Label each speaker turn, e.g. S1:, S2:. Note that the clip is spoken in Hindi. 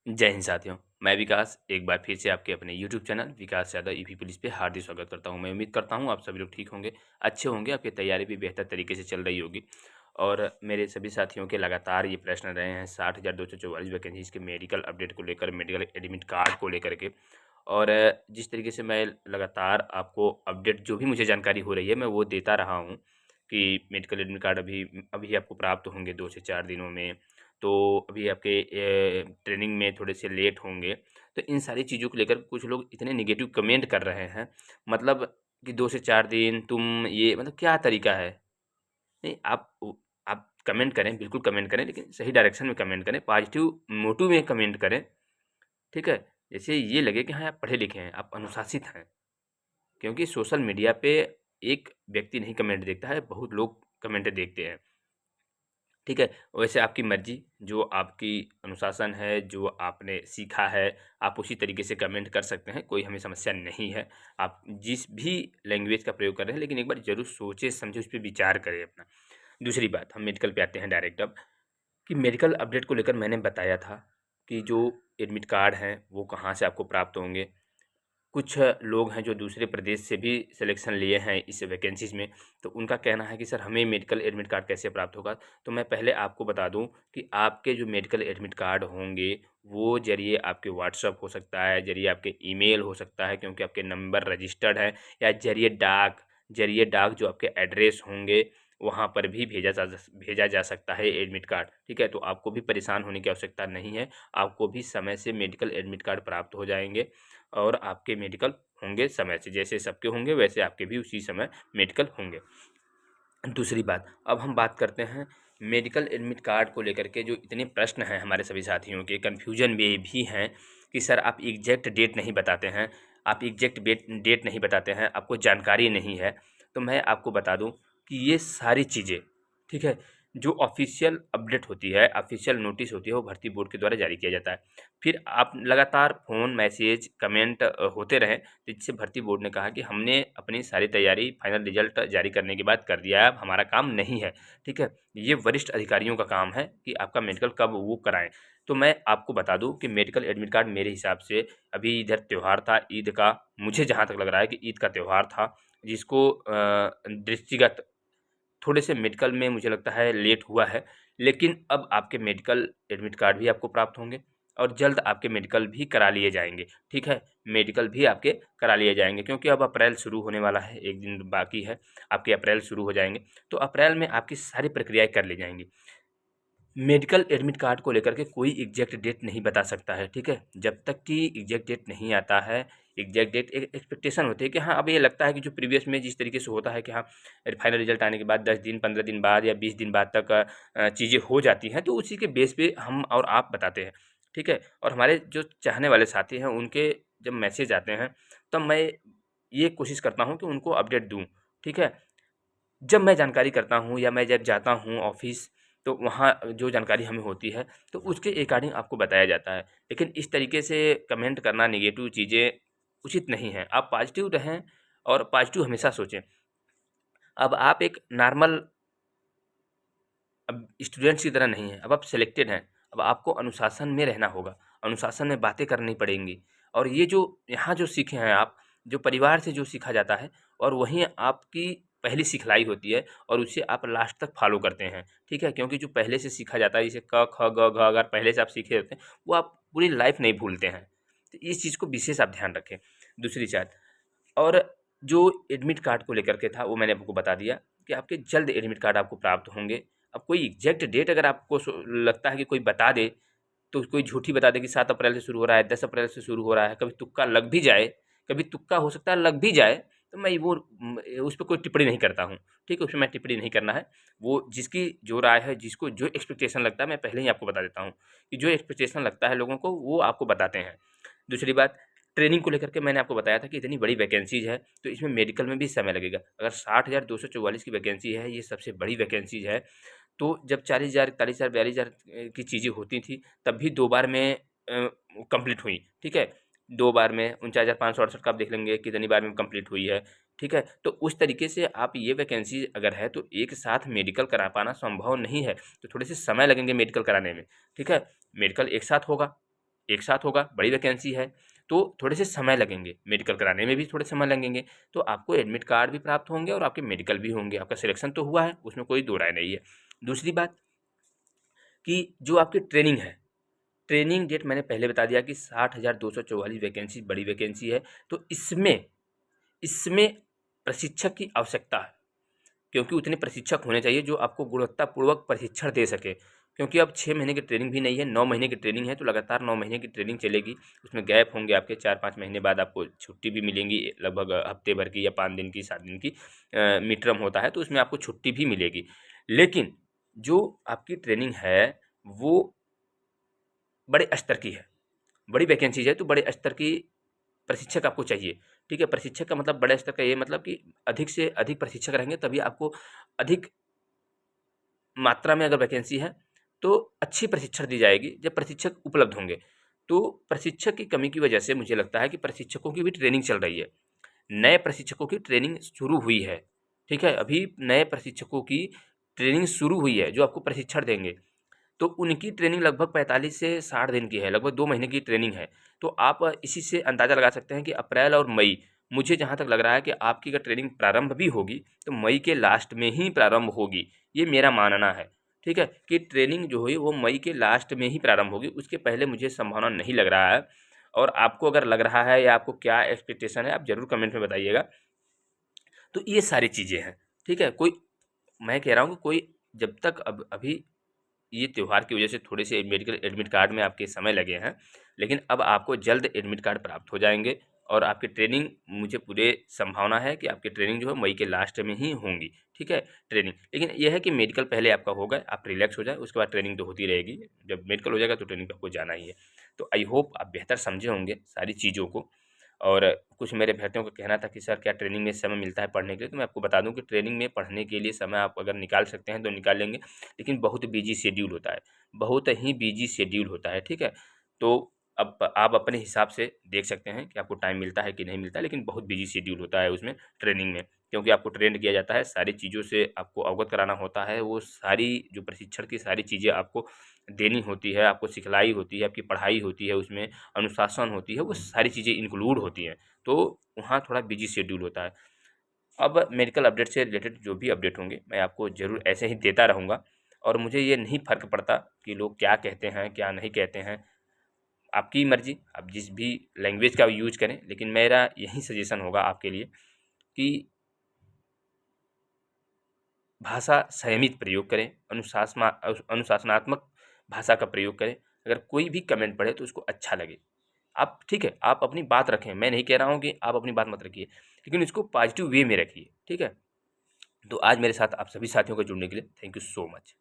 S1: जय हिंद साथियों। मैं विकास एक बार फिर से आपके अपने यूट्यूब चैनल विकास यादव ईपी पुलिस पे हार्दिक स्वागत करता हूं। मैं उम्मीद करता हूं आप सभी लोग ठीक होंगे, अच्छे होंगे, आपकी तैयारी भी बेहतर तरीके से चल रही होगी। और मेरे सभी साथियों के लगातार ये प्रश्न रहे हैं 60,244 वैकेंसीज के मेडिकल अपडेट को लेकर, मेडिकल एडमिट कार्ड को लेकर के। और जिस तरीके से मैं लगातार आपको अपडेट जो भी मुझे जानकारी हो रही है मैं वो देता रहा हूँ कि मेडिकल एडमिट कार्ड अभी अभी आपको प्राप्त होंगे 2 से 4 दिनों में। तो अभी आपके ट्रेनिंग में थोड़े से लेट होंगे। तो इन सारी चीज़ों को लेकर कुछ लोग इतने नेगेटिव कमेंट कर रहे हैं, मतलब कि 2 से 4 दिन तुम ये मतलब क्या तरीका है? नहीं, आप कमेंट करें, बिल्कुल कमेंट करें, लेकिन सही डायरेक्शन में कमेंट करें, पॉजिटिव मोटिव में कमेंट करें, ठीक है? जैसे ये लगे कि हाँ, आप पढ़े लिखे हैं, आप अनुशासित हैं। क्योंकि सोशल मीडिया पे एक व्यक्ति नहीं कमेंट देखता है, बहुत लोग कमेंट देखते हैं। ठीक है? वैसे आपकी मर्ज़ी, जो आपकी अनुशासन है, जो आपने सीखा है, आप उसी तरीके से कमेंट कर सकते हैं, कोई हमें समस्या नहीं है। आप जिस भी लैंग्वेज का प्रयोग कर रहे हैं, लेकिन एक बार ज़रूर सोचें-समझें, उस पे विचार करें अपना। दूसरी बात, हम मेडिकल पे आते हैं डायरेक्ट अब, कि मेडिकल अपडेट को लेकर मैंने बताया था कि जो एडमिट कार्ड हैं, वो कहाँ से आपको प्राप्त होंगे। कुछ लोग हैं जो दूसरे प्रदेश से भी सिलेक्शन लिए हैं इस वैकेंसीज़ में, तो उनका कहना है कि सर हमें मेडिकल एडमिट कार्ड कैसे प्राप्त होगा? तो मैं पहले आपको बता दूँ कि आपके जो मेडिकल एडमिट कार्ड होंगे, वो ज़रिए आपके व्हाट्सएप हो सकता है, ज़रिए आपके ईमेल हो सकता है क्योंकि आपके नंबर रजिस्टर्ड है, या ज़रिए डाक जो आपके एड्रेस होंगे, वहाँ पर भी भेजा जा सकता है एडमिट कार्ड, ठीक है? तो आपको भी परेशान होने की आवश्यकता नहीं है, आपको भी समय से मेडिकल एडमिट कार्ड प्राप्त हो जाएँगे। और आपके मेडिकल होंगे समय से, जैसे सबके होंगे वैसे आपके भी उसी समय मेडिकल होंगे। दूसरी बात, अब हम बात करते हैं मेडिकल एडमिट कार्ड को लेकर के जो इतने प्रश्न हैं हमारे सभी साथियों के, कन्फ्यूजन में भी हैं कि सर आप एग्जैक्ट डेट नहीं बताते हैं, आप एग्जैक्ट डेट नहीं बताते हैं, आपको जानकारी नहीं है। तो मैं आपको बता दूं कि ये सारी चीज़ें, ठीक है, जो ऑफिशियल अपडेट होती है, ऑफिशियल नोटिस होती है, वो भर्ती बोर्ड के द्वारा जारी किया जाता है। फिर आप लगातार फ़ोन, मैसेज, कमेंट होते रहें, जिससे भर्ती बोर्ड ने कहा कि हमने अपनी सारी तैयारी फाइनल रिजल्ट जारी करने के बाद कर दिया है, अब हमारा काम नहीं है, ठीक है? ये वरिष्ठ अधिकारियों का काम है कि आपका मेडिकल कब वो कराएँ। तो मैं आपको बता दूँ कि मेडिकल एडमिट कार्ड मेरे हिसाब से, अभी इधर त्योहार था ईद का, मुझे जहाँ तक लग रहा है कि ईद का त्योहार था, जिसको दृष्टिगत थोड़े से मेडिकल में मुझे लगता है लेट हुआ है, लेकिन अब आपके मेडिकल एडमिट कार्ड भी आपको प्राप्त होंगे और जल्द आपके मेडिकल भी करा लिए जाएँगे, ठीक है? मेडिकल भी आपके करा लिए जाएँगे क्योंकि अब अप्रैल शुरू होने वाला है, 1 दिन बाकी है, आपके अप्रैल शुरू हो जाएँगे, तो अप्रैल में आपकी सारी प्रक्रियाएँ कर ली जाएँगी। मेडिकल एडमिट कार्ड को लेकर के कोई एग्जैक्ट डेट नहीं बता सकता है, ठीक है? जब तक कि एग्जैक्ट डेट नहीं आता है, एग्जैक्ट डेट एक एक्सपेक्टेशन होती है कि हाँ, अब ये लगता है कि जो प्रीवियस में जिस तरीके से होता है कि हाँ, फाइनल रिजल्ट आने के बाद 10 दिन, 15 दिन बाद या 20 दिन बाद तक चीज़ें हो जाती हैं, तो उसी के बेस पे हम और आप बताते हैं, ठीक है? और हमारे जो चाहने वाले साथी हैं, उनके जब मैसेज आते हैं, तब मैं ये कोशिश करता हूँ कि उनको अपडेट दूँ, ठीक है? जब मैं जानकारी करता हूँ या मैं जब जाता हूँ ऑफ़िस, तो वहाँ जो जानकारी हमें होती है, तो उसके अकॉर्डिंग आपको बताया जाता है। लेकिन इस तरीके से कमेंट करना, नेगेटिव चीज़ें उचित नहीं है। आप पॉज़िटिव रहें और पॉज़िटिव हमेशा सोचें। अब आप एक नॉर्मल अब स्टूडेंट्स की तरह नहीं है, अब आप सिलेक्टेड हैं, अब आपको अनुशासन में रहना होगा, अनुशासन में बातें करनी पड़ेंगी। और ये जो यहाँ जो सीखे हैं आप, जो परिवार से जो सीखा जाता है और वहीं आपकी पहली सिखलाई होती है और उसे आप लास्ट तक फ़ॉलो करते हैं, ठीक है? क्योंकि जो पहले से सीखा जाता है जैसे क, ख, ग, घ अगर पहले से आप सीखे होते हैं, वो आप पूरी लाइफ़ नहीं भूलते हैं। तो इस चीज़ को विशेष आप ध्यान रखें। दूसरी बात, और जो एडमिट कार्ड को लेकर के था वो मैंने आपको बता दिया कि आपके जल्द एडमिट कार्ड आपको प्राप्त होंगे। अब कोई एग्ज़ैक्ट डेट अगर आपको लगता है कि कोई बता दे, तो कोई झूठी बता दे कि 7 अप्रैल से शुरू हो रहा है, 10 अप्रैल से शुरू हो रहा है, कभी तुक्का लग भी जाए, कभी तुक्का हो सकता है लग भी जाए, तो मैं वो उस पे कोई टिप्पणी नहीं करता हूँ, ठीक है? उसमें मैं टिप्पणी नहीं करना है। वो जिसकी जो राय है, जिसको जो एक्सपेक्टेशन लगता है, मैं पहले ही आपको बता देता हूँ कि जो एक्सपेक्टेशन लगता है लोगों को, वो आपको बताते हैं। दूसरी बात, ट्रेनिंग को लेकर के मैंने आपको बताया था कि इतनी बड़ी वैकेंसीज़ है, तो इसमें मेडिकल में भी समय लगेगा। अगर 60,244 की वैकेंसी है, ये सबसे बड़ी वैकेंसीज़ है, तो जब 40,000, 41,000, 42,000 की चीज़ें होती थी, तब भी 2 बार में कंप्लीट हुई, ठीक है? 2 बार में 49,568 का आप देख लेंगे कितनी बार में कंप्लीट हुई है, ठीक है? तो उस तरीके से आप ये वैकेंसी अगर है, तो एक साथ मेडिकल करा पाना संभव नहीं है, तो थोड़े से समय लगेंगे मेडिकल कराने में, ठीक है? मेडिकल एक साथ होगा, एक साथ होगा, बड़ी वैकेंसी है, तो थोड़े से समय लगेंगे, मेडिकल कराने में भी थोड़े समय लगेंगे। तो आपको एडमिट कार्ड भी प्राप्त होंगे और आपके मेडिकल भी होंगे, आपका सिलेक्शन तो हुआ है, उसमें कोई दो राय नहीं है। दूसरी बात कि जो आपकी ट्रेनिंग है, ट्रेनिंग डेट मैंने पहले बता दिया कि 60,244 वैकेंसी बड़ी वैकेंसी है। तो इसमें इसमें प्रशिक्षक की आवश्यकता है, क्योंकि उतने प्रशिक्षक होने चाहिए जो आपको गुणवत्तापूर्वक प्रशिक्षण दे सके। क्योंकि अब 6 महीने की ट्रेनिंग भी नहीं है, 9 महीने की ट्रेनिंग है, तो लगातार 9 महीने की ट्रेनिंग चलेगी। उसमें गैप होंगे आपके, 4-5 महीने बाद आपको छुट्टी भी मिलेंगी, लगभग हफ्ते भर की या 5 दिन की, 7 दिन की मिड टर्म होता है, तो उसमें आपको छुट्टी भी मिलेगी। लेकिन जो आपकी ट्रेनिंग है वो बड़े स्तर की है, बड़ी वैकेंसीज है, तो बड़े स्तर की प्रशिक्षक आपको चाहिए। ठीक है, प्रशिक्षक का मतलब बड़े स्तर का ये मतलब कि अधिक से अधिक प्रशिक्षक रहेंगे, तभी आपको अधिक मात्रा में अगर वैकेंसी है तो अच्छी प्रशिक्षण दी जाएगी जब प्रशिक्षक उपलब्ध होंगे। तो प्रशिक्षक की कमी की वजह से मुझे लगता है कि प्रशिक्षकों की भी ट्रेनिंग चल रही है, नए प्रशिक्षकों की ट्रेनिंग शुरू हुई है। ठीक है, अभी नए प्रशिक्षकों की ट्रेनिंग शुरू हुई है जो आपको प्रशिक्षण देंगे। तो उनकी ट्रेनिंग लगभग 45 से 60 दिन की है, लगभग 2 महीने की ट्रेनिंग है। तो आप इसी से अंदाज़ा लगा सकते हैं कि अप्रैल और मई, मुझे जहाँ तक लग रहा है कि आपकी अगर ट्रेनिंग प्रारंभ भी होगी तो मई के लास्ट में ही प्रारंभ होगी, ये मेरा मानना है। ठीक है, कि ट्रेनिंग जो हुई वो मई के लास्ट में ही प्रारंभ होगी, उसके पहले मुझे संभावना नहीं लग रहा है। और आपको अगर लग रहा है या आपको क्या एक्सपेक्टेशन है, आप ज़रूर कमेंट में बताइएगा। तो ये सारी चीज़ें हैं। ठीक है, कोई, मैं कह रहा हूँ कि कोई जब तक अब अभी ये त्योहार की वजह से थोड़े से मेडिकल एडमिट कार्ड में आपके समय लगे हैं, लेकिन अब आपको जल्द एडमिट कार्ड प्राप्त हो जाएंगे। और आपकी ट्रेनिंग, मुझे पूरे संभावना है कि आपकी ट्रेनिंग जो है मई के लास्ट में ही होंगी। ठीक है, ट्रेनिंग, लेकिन यह है कि मेडिकल पहले आपका होगा, आप रिलैक्स हो जाए, उसके बाद ट्रेनिंग तो होती रहेगी। जब मेडिकल हो जाएगा तो ट्रेनिंग पे आपको जाना ही है। तो आई होप आप बेहतर समझे होंगे सारी चीज़ों को। और कुछ मेरे अभ्यर्थियों का कहना था कि सर क्या ट्रेनिंग में समय मिलता है पढ़ने के लिए, तो मैं आपको बता दूं कि ट्रेनिंग में पढ़ने के लिए समय आप अगर निकाल सकते हैं तो निकाल लेंगे, लेकिन बहुत बिजी शेड्यूल होता है, बहुत ही बिजी शेड्यूल होता है। ठीक है, तो अब आप अपने हिसाब से देख सकते हैं कि आपको टाइम मिलता है कि नहीं मिलता है, लेकिन बहुत बिजी शेड्यूल होता है उसमें ट्रेनिंग में, क्योंकि आपको ट्रेंड किया जाता है, सारी चीज़ों से आपको अवगत कराना होता है। वो सारी जो प्रशिक्षण की सारी चीज़ें आपको देनी होती है, आपको सिखलाई होती है, आपकी पढ़ाई होती है, उसमें अनुशासन होती है, वो सारी चीज़ें इंक्लूड होती हैं। तो वहाँ थोड़ा बिजी शेड्यूल होता है। अब मेडिकल अपडेट से रिलेटेड जो भी अपडेट होंगे मैं आपको ज़रूर ऐसे ही देता रहूँगा। और मुझे ये नहीं फ़र्क पड़ता कि लोग क्या कहते हैं क्या नहीं कहते हैं, आपकी मर्ज़ी, आप जिस भी लैंग्वेज का यूज़ करें, लेकिन मेरा यही सजेशन होगा आपके लिए कि भाषा संयमित प्रयोग करें, अनुशासनात्मक भाषा का प्रयोग करें। अगर कोई भी कमेंट पढ़े तो उसको अच्छा लगे। आप ठीक है, आप अपनी बात रखें, मैं नहीं कह रहा हूँ कि आप अपनी बात मत रखिए, लेकिन इसको पॉजिटिव वे में रखिए। ठीक है, तो आज मेरे साथ आप सभी साथियों को जुड़ने के लिए थैंक यू सो मच।